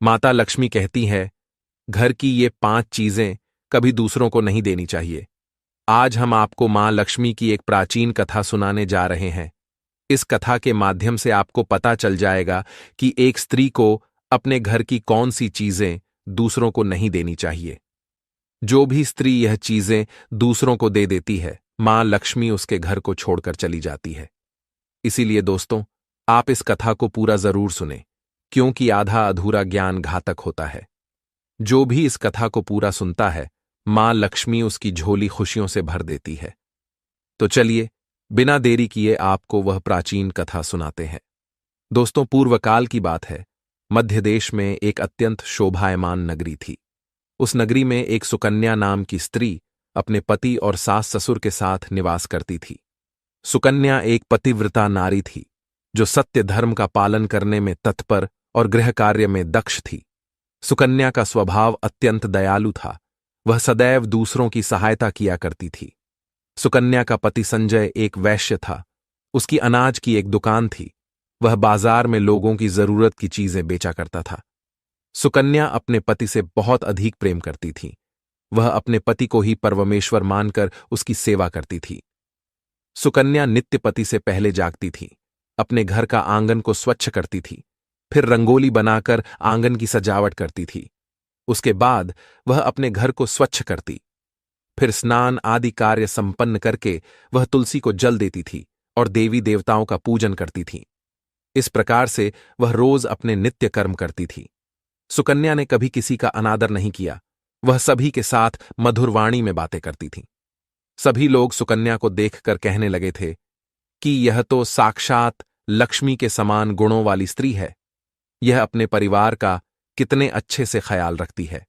माता लक्ष्मी कहती है, घर की ये 5 चीजें कभी दूसरों को नहीं देनी चाहिए। आज हम आपको मां लक्ष्मी की एक प्राचीन कथा सुनाने जा रहे हैं। इस कथा के माध्यम से आपको पता चल जाएगा कि एक स्त्री को अपने घर की कौन सी चीजें दूसरों को नहीं देनी चाहिए। जो भी स्त्री यह चीजें दूसरों को दे देती है, मां लक्ष्मी उसके घर को छोड़कर चली जाती है। इसीलिए दोस्तों, आप इस कथा को पूरा जरूर सुने, क्योंकि आधा अधूरा ज्ञान घातक होता है। जो भी इस कथा को पूरा सुनता है, मां लक्ष्मी उसकी झोली खुशियों से भर देती है। तो चलिए, बिना देरी किए आपको वह प्राचीन कथा सुनाते हैं। दोस्तों, पूर्वकाल की बात है। मध्य देश में एक अत्यंत शोभायमान नगरी थी। उस नगरी में एक सुकन्या नाम की स्त्री अपने पति और सास ससुर के साथ निवास करती थी। सुकन्या एक पतिव्रता नारी थी, जो सत्य धर्म का पालन करने में तत्पर और गृह कार्य में दक्ष थी। सुकन्या का स्वभाव अत्यंत दयालु था। वह सदैव दूसरों की सहायता किया करती थी। सुकन्या का पति संजय एक वैश्य था। उसकी अनाज की एक दुकान थी। वह बाजार में लोगों की जरूरत की चीजें बेचा करता था। सुकन्या अपने पति से बहुत अधिक प्रेम करती थी। वह अपने पति को ही परमेश्वर मानकर उसकी सेवा करती थी। सुकन्या नित्य पति से पहले जागती थी, अपने घर का आंगन को स्वच्छ करती थी, फिर रंगोली बनाकर आंगन की सजावट करती थी। उसके बाद वह अपने घर को स्वच्छ करती, फिर स्नान आदि कार्य संपन्न करके वह तुलसी को जल देती थी और देवी देवताओं का पूजन करती थी। इस प्रकार से वह रोज अपने नित्य कर्म करती थी। सुकन्या ने कभी किसी का अनादर नहीं किया। वह सभी के साथ मधुर वाणी में बातें करती थी। सभी लोग सुकन्या को देखकर कहने लगे थे कि यह तो साक्षात लक्ष्मी के समान गुणों वाली स्त्री है। यह अपने परिवार का कितने अच्छे से ख्याल रखती है।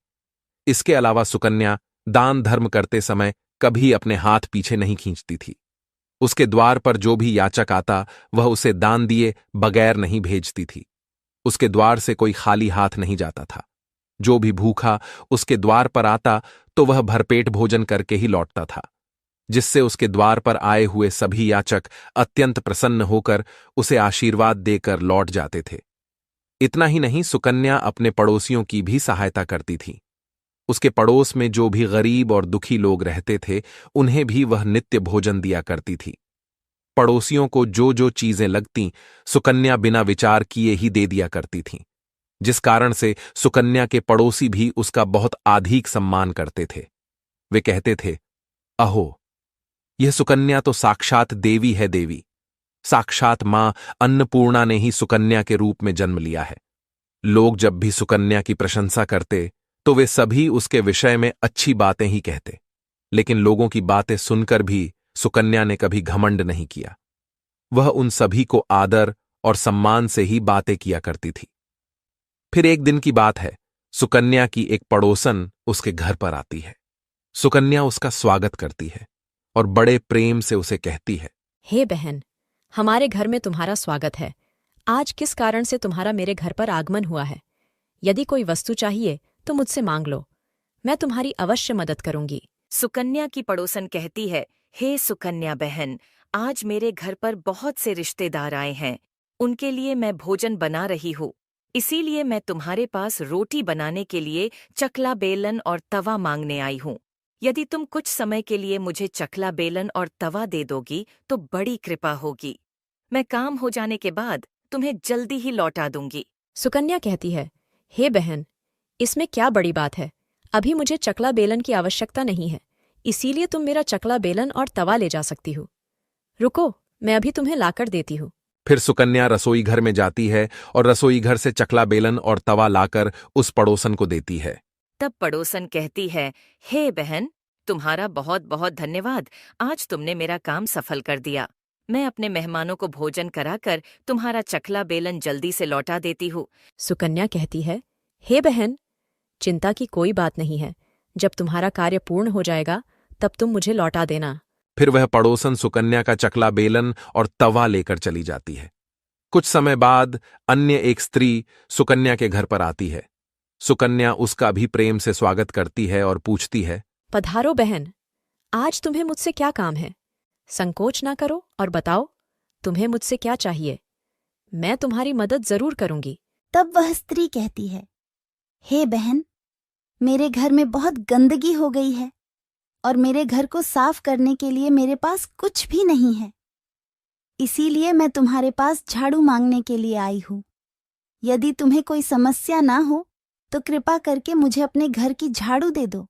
इसके अलावा सुकन्या दान धर्म करते समय कभी अपने हाथ पीछे नहीं खींचती थी। उसके द्वार पर जो भी याचक आता, वह उसे दान दिए बगैर नहीं भेजती थी। उसके द्वार से कोई खाली हाथ नहीं जाता था। जो भी भूखा उसके द्वार पर आता, तो वह भरपेट भोजन करके ही लौटता था, जिससे उसके द्वार पर आए हुए सभी याचक अत्यंत प्रसन्न होकर उसे आशीर्वाद देकर लौट जाते थे। इतना ही नहीं, सुकन्या अपने पड़ोसियों की भी सहायता करती थी। उसके पड़ोस में जो भी गरीब और दुखी लोग रहते थे, उन्हें भी वह नित्य भोजन दिया करती थी। पड़ोसियों को जो जो चीजें लगतीं, सुकन्या बिना विचार किए ही दे दिया करती थीं, जिस कारण से सुकन्या के पड़ोसी भी उसका बहुत अधिक सम्मान करते थे। वे कहते थे, अहो, यह सुकन्या तो साक्षात देवी है। देवी साक्षात मां अन्नपूर्णा ने ही सुकन्या के रूप में जन्म लिया है। लोग जब भी सुकन्या की प्रशंसा करते, तो वे सभी उसके विषय में अच्छी बातें ही कहते, लेकिन लोगों की बातें सुनकर भी सुकन्या ने कभी घमंड नहीं किया। वह उन सभी को आदर और सम्मान से ही बातें किया करती थी। फिर एक दिन की बात है, सुकन्या की एक पड़ोसन उसके घर पर आती है। सुकन्या उसका स्वागत करती है और बड़े प्रेम से उसे कहती है, हे बहन, हमारे घर में तुम्हारा स्वागत है। आज किस कारण से तुम्हारा मेरे घर पर आगमन हुआ है? यदि कोई वस्तु चाहिए तो मुझसे मांग लो, मैं तुम्हारी अवश्य मदद करूंगी। सुकन्या की पड़ोसन कहती है, हे सुकन्या बहन, आज मेरे घर पर बहुत से रिश्तेदार आए हैं। उनके लिए मैं भोजन बना रही हूँ। इसीलिए मैं तुम्हारे पास रोटी बनाने के लिए चकला बेलन और तवा मांगने आई हूँ। यदि तुम कुछ समय के लिए मुझे चकला बेलन और तवा दे दोगी तो बड़ी कृपा होगी। मैं काम हो जाने के बाद तुम्हें जल्दी ही लौटा दूंगी। सुकन्या कहती है, हे बहन, इसमें क्या बड़ी बात है? अभी मुझे चकला बेलन की आवश्यकता नहीं है, इसीलिए तुम मेरा चकला बेलन और तवा ले जा सकती हो। रुको, मैं अभी तुम्हें लाकर देती हूँ। फिर सुकन्या रसोई घर में जाती है और रसोई घर से चकला बेलन और तवा लाकर उस पड़ोसन को देती है। तब पड़ोसन कहती है, हे बहन, तुम्हारा बहुत बहुत धन्यवाद। आज तुमने मेरा काम सफल कर दिया। मैं अपने मेहमानों को भोजन कराकर तुम्हारा चकला बेलन जल्दी से लौटा देती हूँ। सुकन्या कहती है, हे बहन, चिंता की कोई बात नहीं है। जब तुम्हारा कार्य पूर्ण हो जाएगा तब तुम मुझे लौटा देना। फिर वह पड़ोसन सुकन्या का चकला बेलन और तवा लेकर चली जाती है। कुछ समय बाद अन्य एक स्त्री सुकन्या के घर पर आती है। सुकन्या उसका भी प्रेम से स्वागत करती है और पूछती है, पधारो बहन, आज तुम्हें मुझसे क्या काम है? संकोच ना करो और बताओ, तुम्हें मुझसे क्या चाहिए? मैं तुम्हारी मदद जरूर करूंगी। तब वह स्त्री कहती है, हे बहन, मेरे घर में बहुत गंदगी हो गई है और मेरे घर को साफ करने के लिए मेरे पास कुछ भी नहीं है। इसीलिए मैं तुम्हारे पास झाड़ू मांगने के लिए आई हूँ। यदि तुम्हें कोई समस्या ना हो तो कृपा करके मुझे अपने घर की झाड़ू दे दो।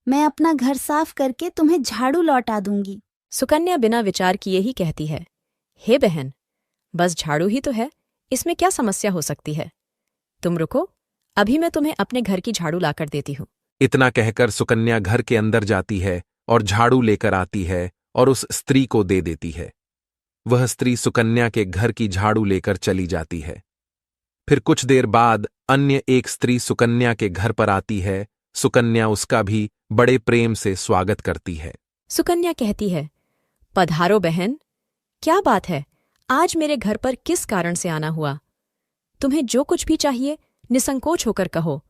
मैं अपना घर साफ करके तुम्हें झाड़ू लौटा दूंगी। सुकन्या बिना विचार किए ही कहती है, हे बहन, बस झाड़ू ही तो है, इसमें क्या समस्या हो सकती है? तुम रुको, अभी मैं तुम्हें अपने घर की झाड़ू लाकर देती हूँ। इतना कहकर सुकन्या घर के अंदर जाती है और झाड़ू लेकर आती है और उस स्त्री को दे देती है। वह स्त्री सुकन्या के घर की झाड़ू लेकर चली जाती है। फिर कुछ देर बाद अन्य एक स्त्री सुकन्या के घर पर आती है। सुकन्या उसका भी बड़े प्रेम से स्वागत करती है। सुकन्या कहती है, पधारो बहन, क्या बात है, आज मेरे घर पर किस कारण से आना हुआ? तुम्हें जो कुछ भी चाहिए निसंकोच होकर कहो,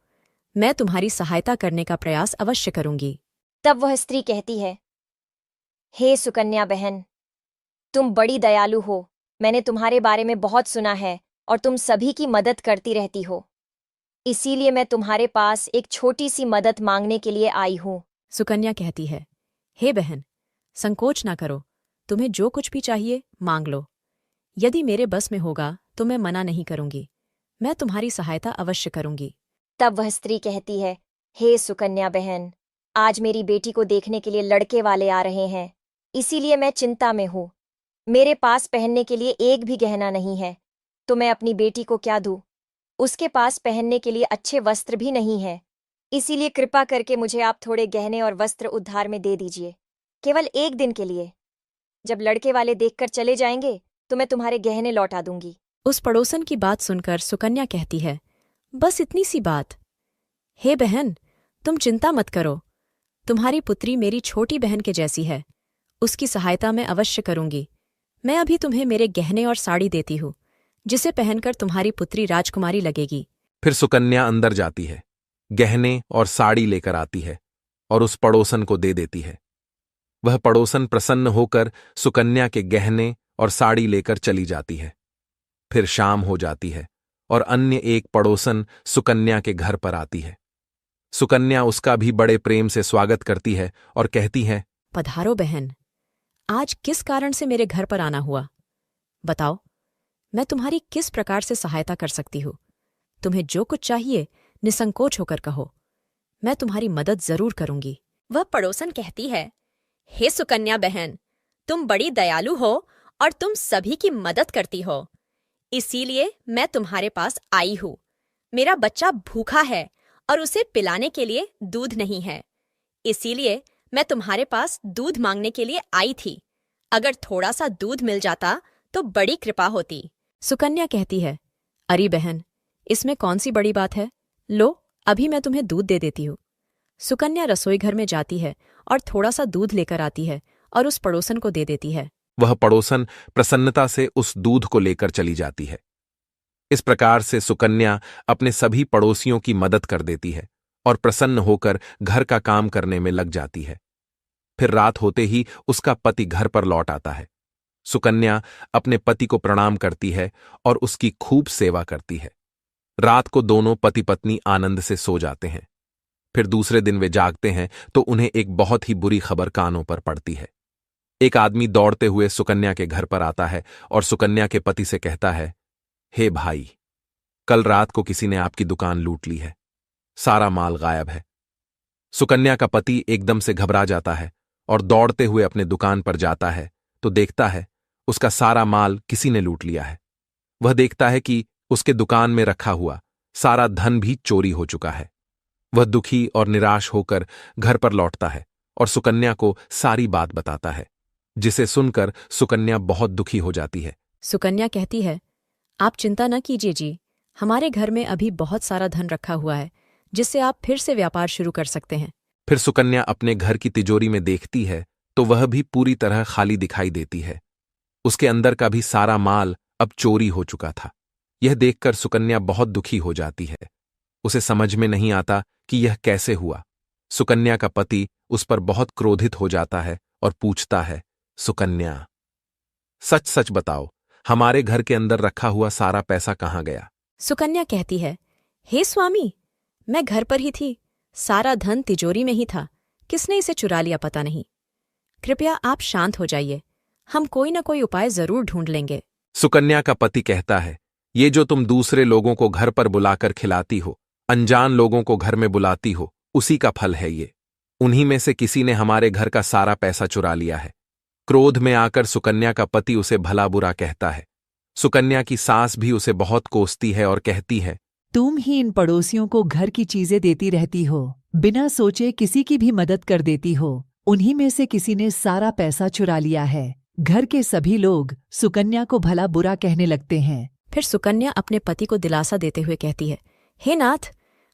मैं तुम्हारी सहायता करने का प्रयास अवश्य करूंगी। तब वह स्त्री कहती है, हे सुकन्या बहन, तुम बड़ी दयालु हो। मैंने तुम्हारे बारे में बहुत सुना है और तुम सभी की मदद करती रहती हो। इसीलिए मैं तुम्हारे पास एक छोटी सी मदद मांगने के लिए आई हूँ। सुकन्या कहती है, हे बहन, संकोच ना करो, तुम्हें जो कुछ भी चाहिए मांग लो। यदि मेरे बस में होगा तो मैं मना नहीं करूंगी, मैं तुम्हारी सहायता अवश्य करूंगी। तब वह स्त्री कहती है, हे सुकन्या बहन, आज मेरी बेटी को देखने के लिए लड़के वाले आ रहे हैं, इसीलिए मैं चिंता में हूँ। मेरे पास पहनने के लिए एक भी गहना नहीं है, तो मैं अपनी बेटी को क्या दूँ? उसके पास पहनने के लिए अच्छे वस्त्र भी नहीं है, इसीलिए कृपा करके मुझे आप थोड़े गहने और वस्त्र उधार में दे दीजिए, केवल एक दिन के लिए। जब लड़के वाले देखकर चले जाएंगे तो मैं तुम्हारे गहने लौटा दूंगी। उस पड़ोसन की बात सुनकर सुकन्या कहती है, बस इतनी सी बात? हे बहन, तुम चिंता मत करो, तुम्हारी पुत्री मेरी छोटी बहन के जैसी है, उसकी सहायता मैं अवश्य करूंगी। मैं अभी तुम्हें मेरे गहने और साड़ी देती हूँ, जिसे पहनकर तुम्हारी पुत्री राजकुमारी लगेगी। फिर सुकन्या अंदर जाती है, गहने और साड़ी लेकर आती है और उस पड़ोसन को दे देती है। वह पड़ोसन प्रसन्न होकर सुकन्या के गहने और साड़ी लेकर चली जाती है। फिर शाम हो जाती है और अन्य एक पड़ोसन सुकन्या के घर पर आती है। सुकन्या उसका भी बड़े प्रेम से स्वागत करती है और कहती है, पधारो बहन, आज किस कारण से मेरे घर पर आना हुआ? बताओ, मैं तुम्हारी किस प्रकार से सहायता कर सकती हूँ? तुम्हें जो कुछ चाहिए निसंकोच होकर कहो, मैं तुम्हारी मदद जरूर करूंगी। वह पड़ोसन कहती है, हे सुकन्या बहन, तुम बड़ी दयालु हो और तुम सभी की मदद करती हो, इसीलिए मैं तुम्हारे पास आई हूँ। मेरा बच्चा भूखा है और उसे पिलाने के लिए दूध नहीं है, इसीलिए मैं तुम्हारे पास दूध मांगने के लिए आई थी। अगर थोड़ा सा दूध मिल जाता तो बड़ी कृपा होती। सुकन्या कहती है, अरे बहन, इसमें कौन सी बड़ी बात है? लो, अभी मैं तुम्हें दूध दे देती हूँ। सुकन्या रसोई घर में जाती है और थोड़ा सा दूध लेकर आती है और उस पड़ोसन को दे देती है। वह पड़ोसन प्रसन्नता से उस दूध को लेकर चली जाती है। इस प्रकार से सुकन्या अपने सभी पड़ोसियों की मदद कर देती है और प्रसन्न होकर घर का काम करने में लग जाती है। फिर रात होते ही उसका पति घर पर लौट आता है। सुकन्या अपने पति को प्रणाम करती है और उसकी खूब सेवा करती है। रात को दोनों पति पत्नी आनंद से सो जाते हैं। फिर दूसरे दिन वे जागते हैं तो उन्हें एक बहुत ही बुरी खबर कानों पर पड़ती है। एक आदमी दौड़ते हुए सुकन्या के घर पर आता है और सुकन्या के पति से कहता है, हे भाई, कल रात को किसी ने आपकी दुकान लूट ली है, सारा माल गायब है। सुकन्या का पति एकदम से घबरा जाता है और दौड़ते हुए अपने दुकान पर जाता है तो देखता है उसका सारा माल किसी ने लूट लिया है। वह देखता है कि उसके दुकान में रखा हुआ सारा धन भी चोरी हो चुका है। वह दुखी और निराश होकर घर पर लौटता है और सुकन्या को सारी बात बताता है, जिसे सुनकर सुकन्या बहुत दुखी हो जाती है। सुकन्या कहती है, आप चिंता न कीजिए जी, हमारे घर में अभी बहुत सारा धन रखा हुआ है, जिससे आप फिर से व्यापार शुरू कर सकते हैं। फिर सुकन्या अपने घर की तिजोरी में देखती है तो वह भी पूरी तरह खाली दिखाई देती है। उसके अंदर का भी सारा माल अब चोरी हो चुका था। यह देखकर सुकन्या बहुत दुखी हो जाती है। उसे समझ में नहीं आता कि यह कैसे हुआ। सुकन्या का पति उस पर बहुत क्रोधित हो जाता है और पूछता है, सुकन्या, सच सच बताओ, हमारे घर के अंदर रखा हुआ सारा पैसा कहाँ गया? सुकन्या कहती है, हे स्वामी, मैं घर पर ही थी, सारा धन तिजोरी में ही था, किसने इसे चुरा लिया पता नहीं। कृपया आप शांत हो जाइए, हम कोई न कोई उपाय जरूर ढूंढ लेंगे। सुकन्या का पति कहता है, ये जो तुम दूसरे लोगों को घर पर बुलाकर खिलाती हो, अनजान लोगों को घर में बुलाती हो, उसी का फल है ये। उन्हीं में से किसी ने हमारे घर का सारा पैसा चुरा लिया है। क्रोध में आकर सुकन्या का पति उसे भला बुरा कहता है। सुकन्या की सास भी उसे बहुत कोसती है और कहती है, तुम ही इन पड़ोसियों को घर की चीजें देती रहती हो, बिना सोचे किसी की भी मदद कर देती हो। उन्हीं में से किसी ने सारा पैसा चुरा लिया है। घर के सभी लोग सुकन्या को भला बुरा कहने लगते हैं। फिर सुकन्या अपने पति को दिलासा देते हुए कहती है, हे नाथ,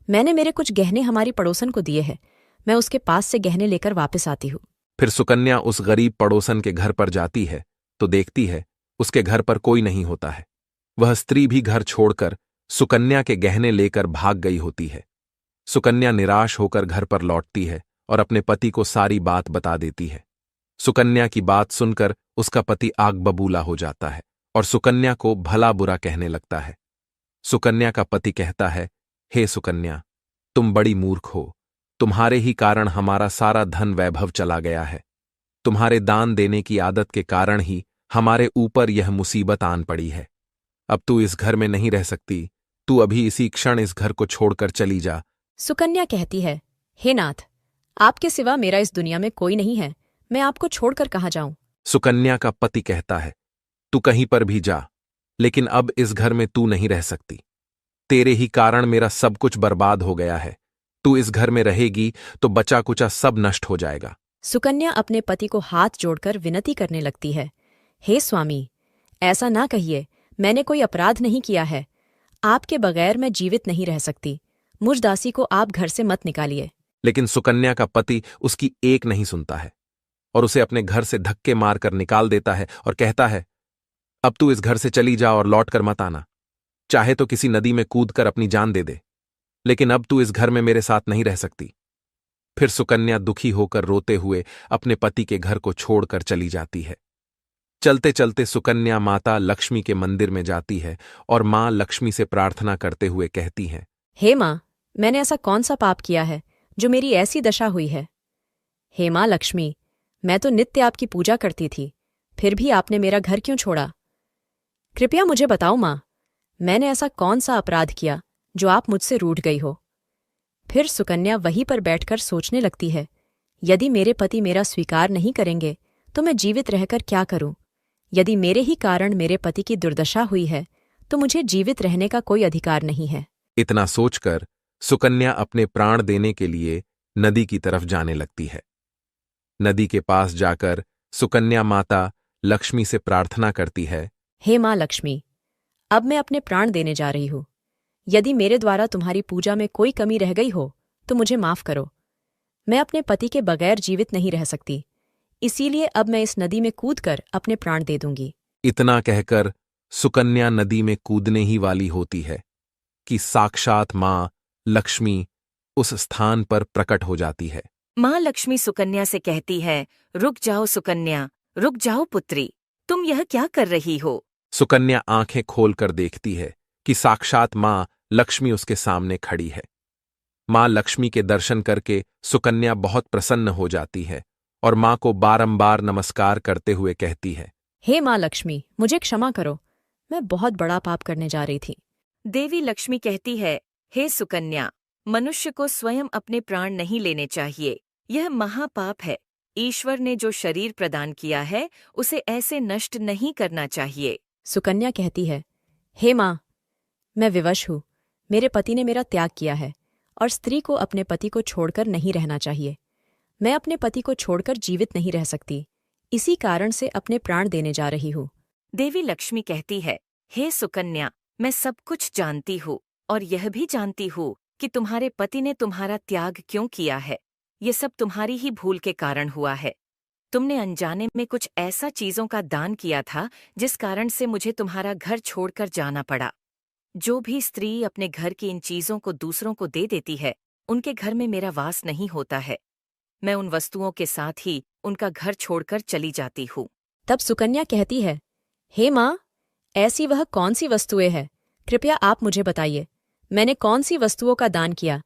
मैंने मेरे कुछ गहने हमारी पड़ोसन को दिए हैं, मैं उसके पास से गहने लेकर वापस आती हूँ। फिर सुकन्या उस गरीब पड़ोसन के घर पर जाती है तो देखती है उसके घर पर कोई नहीं होता है। वह स्त्री भी घर छोड़कर सुकन्या के गहने लेकर भाग गई होती है। सुकन्या निराश होकर घर पर लौटती है और अपने पति को सारी बात बता देती है। सुकन्या की बात सुनकर उसका पति आग बबूला हो जाता है और सुकन्या को भला बुरा कहने लगता है। सुकन्या का पति कहता है, हे सुकन्या, तुम बड़ी मूर्ख हो, तुम्हारे ही कारण हमारा सारा धन वैभव चला गया है। तुम्हारे दान देने की आदत के कारण ही हमारे ऊपर यह मुसीबत आन पड़ी है। अब तू इस घर में नहीं रह सकती, तू अभी इसी क्षण इस घर को छोड़कर चली जा। सुकन्या कहती है, हे नाथ, आपके सिवा मेरा इस दुनिया में कोई नहीं है, मैं आपको छोड़कर कहाँ जाऊं। सुकन्या का पति कहता है, तू कहीं पर भी जा, लेकिन अब इस घर में तू नहीं रह सकती। तेरे ही कारण मेरा सब कुछ बर्बाद हो गया है। तू इस घर में रहेगी तो बचा कुचा सब नष्ट हो जाएगा। सुकन्या अपने पति को हाथ जोड़कर विनती करने लगती है, हे स्वामी, ऐसा ना कहिए, मैंने कोई अपराध नहीं किया है। आपके बगैर मैं जीवित नहीं रह सकती। मुझ दासी को आप घर से मत निकालिए। लेकिन सुकन्या का पति उसकी एक नहीं सुनता है और उसे अपने घर से धक्के मारकर निकाल देता है और कहता है, अब तू इस घर से चली जा और लौट कर मत आना। चाहे तो किसी नदी में कूदकर अपनी जान दे दे, लेकिन अब तू इस घर में मेरे साथ नहीं रह सकती। फिर सुकन्या दुखी होकर रोते हुए अपने पति के घर को छोड़कर चली जाती है। चलते चलते सुकन्या माता लक्ष्मी के मंदिर में जाती है और मां लक्ष्मी से प्रार्थना करते हुए कहती हैं, हे माँ, मैंने ऐसा कौन सा पाप किया है जो मेरी ऐसी दशा हुई है। हे माँ लक्ष्मी, मैं तो नित्य आपकी पूजा करती थी, फिर भी आपने मेरा घर क्यों छोड़ा। कृपया मुझे बताओ माँ, मैंने ऐसा कौन सा अपराध किया जो आप मुझसे रूठ गई हो। फिर सुकन्या वहीं पर बैठकर सोचने लगती है, यदि मेरे पति मेरा स्वीकार नहीं करेंगे तो मैं जीवित रहकर क्या करूं। यदि मेरे ही कारण मेरे पति की दुर्दशा हुई है तो मुझे जीवित रहने का कोई अधिकार नहीं है। इतना सोचकर सुकन्या अपने प्राण देने के लिए नदी की तरफ जाने लगती है। नदी के पास जाकर सुकन्या माता लक्ष्मी से प्रार्थना करती है, हे माँ लक्ष्मी, अब मैं अपने प्राण देने जा रही हूँ। यदि मेरे द्वारा तुम्हारी पूजा में कोई कमी रह गई हो तो मुझे माफ करो। मैं अपने पति के बगैर जीवित नहीं रह सकती, इसीलिए अब मैं इस नदी में कूदकर अपने प्राण दे दूंगी। इतना कहकर सुकन्या नदी में कूदने ही वाली होती है कि साक्षात मां लक्ष्मी उस स्थान पर प्रकट हो जाती है। माँ लक्ष्मी सुकन्या से कहती है, रुक जाओ सुकन्या, रुक जाओ पुत्री, तुम यह क्या कर रही हो। सुकन्या आंखें खोलकर देखती है कि साक्षात मां लक्ष्मी उसके सामने खड़ी है। मां लक्ष्मी के दर्शन करके सुकन्या बहुत प्रसन्न हो जाती है और मां को बारंबार नमस्कार करते हुए कहती है, हे माँ लक्ष्मी, मुझे क्षमा करो, मैं बहुत बड़ा पाप करने जा रही थी। देवी लक्ष्मी कहती है, हे सुकन्या, मनुष्य को स्वयं अपने प्राण नहीं लेने चाहिए, यह महापाप है। ईश्वर ने जो शरीर प्रदान किया है उसे ऐसे नष्ट नहीं करना चाहिए। सुकन्या कहती है, हे माँ, मैं विवश हूँ, मेरे पति ने मेरा त्याग किया है और स्त्री को अपने पति को छोड़कर नहीं रहना चाहिए। मैं अपने पति को छोड़कर जीवित नहीं रह सकती, इसी कारण से अपने प्राण देने जा रही हूँ। देवी लक्ष्मी कहती है, हे सुकन्या, मैं सब कुछ जानती हूँ और यह भी जानती हूँ कि तुम्हारे पति ने तुम्हारा त्याग क्यों किया है। ये सब तुम्हारी ही भूल के कारण हुआ है। तुमने अनजाने में कुछ ऐसा चीजों का दान किया था जिस कारण से मुझे तुम्हारा घर छोड़कर जाना पड़ा। जो भी स्त्री अपने घर की इन चीजों को दूसरों को दे देती है, उनके घर में मेरा वास नहीं होता है। मैं उन वस्तुओं के साथ ही उनका घर छोड़कर चली जाती हूँ। तब सुकन्या कहती है, हे माँ, ऐसी वह कौन सी वस्तुएं हैं, कृपया आप मुझे बताइए। मैंने कौन सी वस्तुओं का दान किया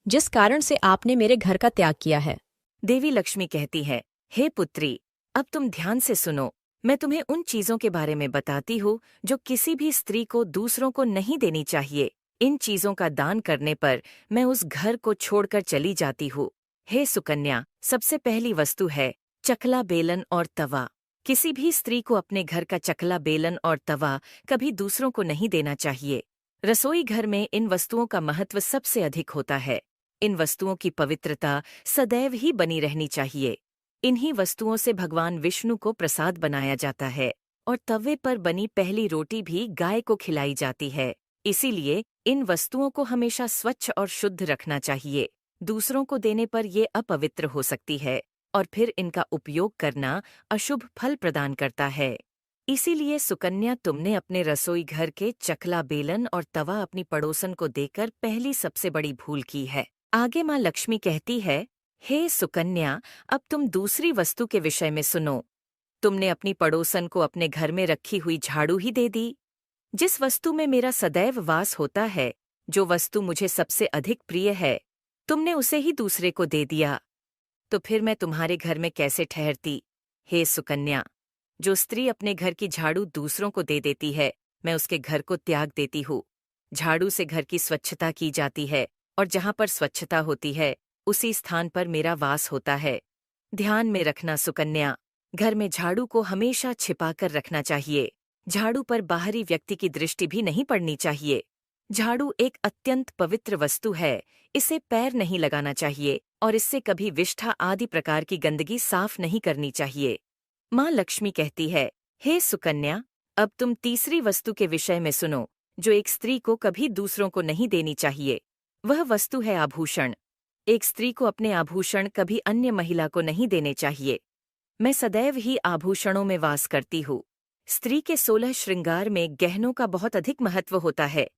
जिस कारण से आपने मेरे घर का त्याग किया है। देवी लक्ष्मी कहती है, हे पुत्री, अब तुम ध्यान से सुनो। मैं तुम्हें उन चीजों के बारे में बताती हूँ जो किसी भी स्त्री को दूसरों को नहीं देनी चाहिए। इन चीजों का दान करने पर मैं उस घर को छोड़कर चली जाती हूँ। हे सुकन्या, सबसे पहली वस्तु है चकला बेलन और तवा। किसी भी स्त्री को अपने घर का चकला बेलन और तवा कभी दूसरों को नहीं देना चाहिए। रसोई घर में इन वस्तुओं का महत्व सबसे अधिक होता है। इन वस्तुओं की पवित्रता सदैव ही बनी रहनी चाहिए। इन्हीं वस्तुओं से भगवान विष्णु को प्रसाद बनाया जाता है और तवे पर बनी पहली रोटी भी गाय को खिलाई जाती है। इसीलिए इन वस्तुओं को हमेशा स्वच्छ और शुद्ध रखना चाहिए। दूसरों को देने पर ये अपवित्र हो सकती है और फिर इनका उपयोग करना अशुभ फल प्रदान करता है। इसीलिए सुकन्या, तुमने अपने रसोई घर के चकला बेलन और तवा अपनी पड़ोसन को देकर पहली सबसे बड़ी भूल की है। आगे माँ लक्ष्मी कहती है, हे सुकन्या, अब तुम दूसरी वस्तु के विषय में सुनो। तुमने अपनी पड़ोसन को अपने घर में रखी हुई झाड़ू ही दे दी। जिस वस्तु में मेरा सदैव वास होता है, जो वस्तु मुझे सबसे अधिक प्रिय है, तुमने उसे ही दूसरे को दे दिया। तो फिर मैं तुम्हारे घर में कैसे ठहरती? हे सुकन्या, जो स्त्री अपने घर की झाड़ू दूसरों को दे देती है, मैं उसके घर को त्याग देती हूँ। झाड़ू से घर की स्वच्छता की जाती है और जहाँ पर स्वच्छता होती है, उसी स्थान पर मेरा वास होता है। ध्यान में रखना सुकन्या, घर में झाड़ू को हमेशा छिपाकर रखना चाहिए। झाड़ू पर बाहरी व्यक्ति की दृष्टि भी नहीं पड़नी चाहिए। झाड़ू एक अत्यंत पवित्र वस्तु है। इसे पैर नहीं लगाना चाहिए और इससे कभी विष्ठा आदि प्रकार की गंदगी साफ नहीं करनी चाहिए। माँ लक्ष्मी कहती है, हे सुकन्या, अब तुम तीसरी वस्तु के विषय में सुनो, जो एक स्त्री को कभी दूसरों को नहीं देनी चाहिए। वह वस्तु है आभूषण। एक स्त्री को अपने आभूषण कभी अन्य महिला को नहीं देने चाहिए। मैं सदैव ही आभूषणों में वास करती हूँ। स्त्री के 16 श्रृंगार में गहनों का बहुत अधिक महत्व होता है।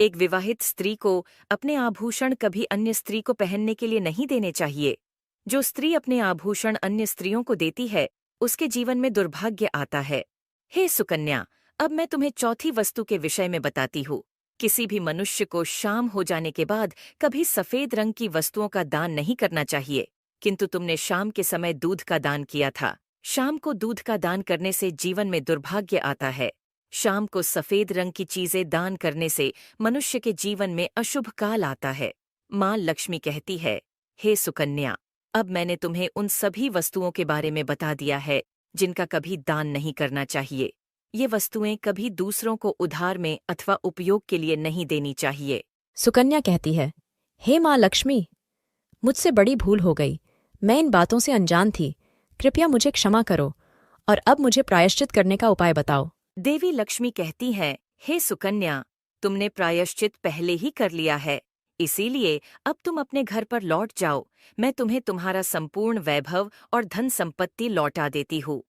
एक विवाहित स्त्री को अपने आभूषण कभी अन्य स्त्री को पहनने के लिए नहीं देने चाहिए। जो स्त्री अपने आभूषण अन्य स्त्रियों को देती है, उसके जीवन में दुर्भाग्य आता है। हे सुकन्या, अब मैं तुम्हें चौथी वस्तु के विषय में बताती हूँ। किसी भी मनुष्य को शाम हो जाने के बाद कभी सफेद रंग की वस्तुओं का दान नहीं करना चाहिए, किंतु तुमने शाम के समय दूध का दान किया था। शाम को दूध का दान करने से जीवन में दुर्भाग्य आता है। शाम को सफेद रंग की चीजें दान करने से मनुष्य के जीवन में अशुभ काल आता है। माँ लक्ष्मी कहती है, हे सुकन्या, अब मैंने तुम्हें उन सभी वस्तुओं के बारे में बता दिया है जिनका कभी दान नहीं करना चाहिए। ये वस्तुएं कभी दूसरों को उधार में अथवा उपयोग के लिए नहीं देनी चाहिए। सुकन्या कहती है, हे माँ लक्ष्मी, मुझसे बड़ी भूल हो गई। मैं इन बातों से अनजान थी। कृपया मुझे क्षमा करो और अब मुझे प्रायश्चित करने का उपाय बताओ। देवी लक्ष्मी कहती है, हे सुकन्या, तुमने प्रायश्चित पहले ही कर लिया है, इसीलिए अब तुम अपने घर पर लौट जाओ। मैं तुम्हें तुम्हारा संपूर्ण वैभव और धन संपत्ति लौटा देती हूँ।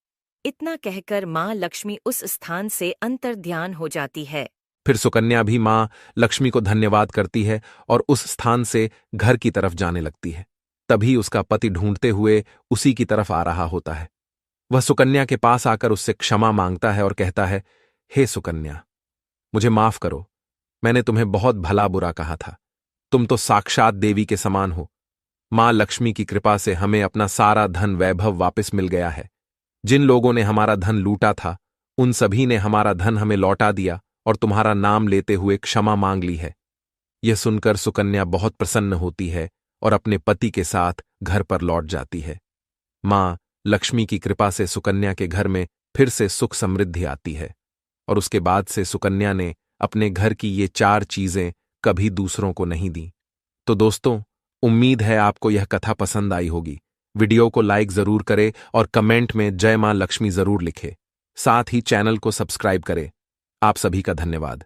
इतना कहकर माँ लक्ष्मी उस स्थान से अंतर्ध्यान हो जाती है। फिर सुकन्या भी माँ लक्ष्मी को धन्यवाद करती है और उस स्थान से घर की तरफ जाने लगती है। तभी उसका पति ढूंढते हुए उसी की तरफ आ रहा होता है। वह सुकन्या के पास आकर उससे क्षमा मांगता है और कहता है, हे सुकन्या, मुझे माफ करो। मैंने तुम्हें बहुत भला बुरा कहा था। तुम तो साक्षात देवी के समान हो। माँ लक्ष्मी की कृपा से हमें अपना सारा धन वैभव वापस मिल गया है। जिन लोगों ने हमारा धन लूटा था, उन सभी ने हमारा धन हमें लौटा दिया और तुम्हारा नाम लेते हुए क्षमा मांग ली है। यह सुनकर सुकन्या बहुत प्रसन्न होती है और अपने पति के साथ घर पर लौट जाती है। माँ लक्ष्मी की कृपा से सुकन्या के घर में फिर से सुख समृद्धि आती है और उसके बाद से सुकन्या ने अपने घर की ये 4 चीजें कभी दूसरों को नहीं दी। तो दोस्तों, उम्मीद है आपको यह कथा पसंद आई होगी। वीडियो को लाइक जरूर करें और कमेंट में जय मां लक्ष्मी जरूर लिखें। साथ ही चैनल को सब्सक्राइब करें। आप सभी का धन्यवाद।